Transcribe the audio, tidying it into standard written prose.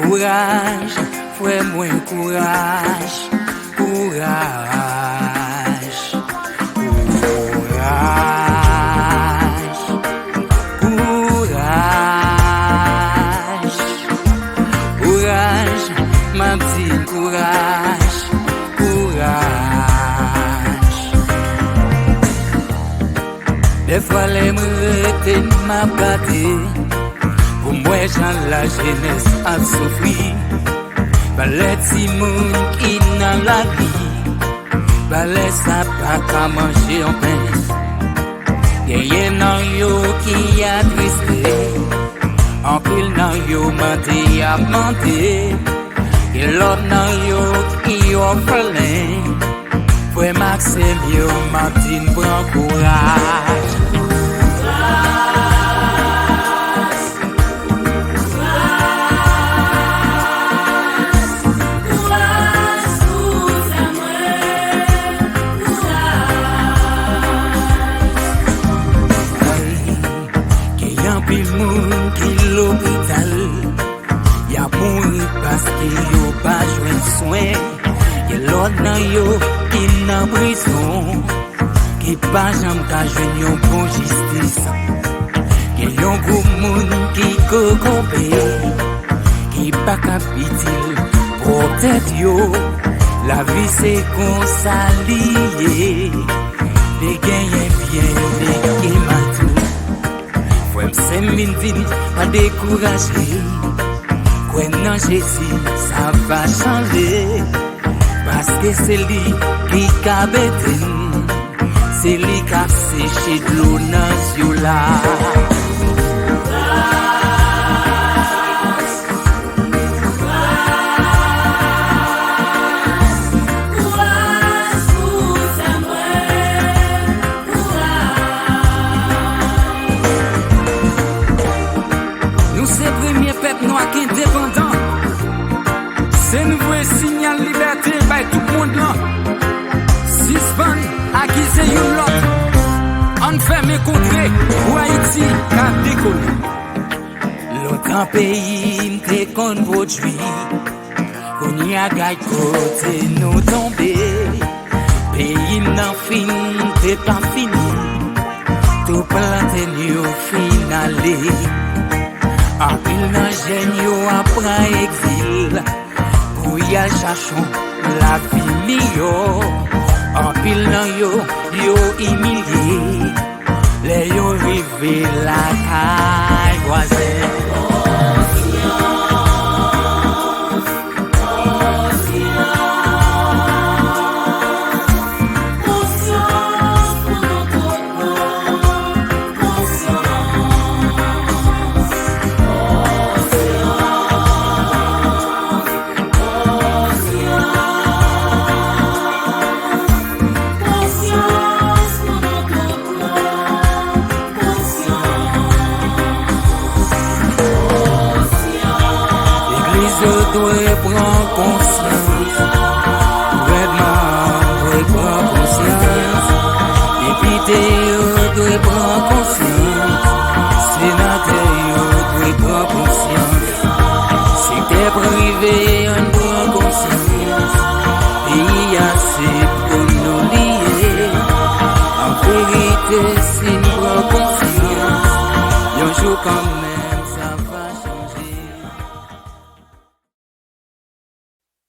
Courage, fais-moi courage, courage, courage, courage, courage, ma petite courage, courage. Des fois les m'arrêter m'a battu. Pour moi, j'en la jeunesse a souffert. Ballet si moun qui dans la vie. Ballet ça pas qu'à manger en pain. Y'a nan yo qui a tristé. En pile nan yo menté a menté. Et l'autre nan yo qui orphelin. Frère Maxime yo Martine prend courage. L'hôpital, y'a mouru parce qu'il y'a pas joué soin. Y'a l'autre nan yo qui nan prison, qui pas jamais ka joué yon bon justice. Y'a yon groupe moun qui kokopé, qui pas capital pour tête yo. La vie c'est qu'on s'allie, les gagnent bien, les gagnent mal. C'est mine pas découragé. Quoi non Jésus, ça va changer. Parce que c'est lui qui a bêté. C'est lui qui a séché de l'eau dans ce là. Indépendant, c'est nouveau signal liberté by tout le monde là. Suspend, acquise une lot. Enfermé contre pour Haïti, qu'a décollé. L'autre pays m'te qu'on produit. On y a gagné côté nous tomber. Pays n'en fin, t'es pas fini. Tout planté nous finalé. En pile nan jen yo apran exil, pour y a cherchon la vie meilleure. En pile nan yo humilié, les yo rivé la caille voisine. Je dois prendre conscience, vraiment, dois prendre conscience. Député, dois prendre conscience. Sénateur, dois prendre conscience. Secteur privé, on prend conscience. Il y a assez pour nous lier. En vérité, si nous prenons conscience, un jour comme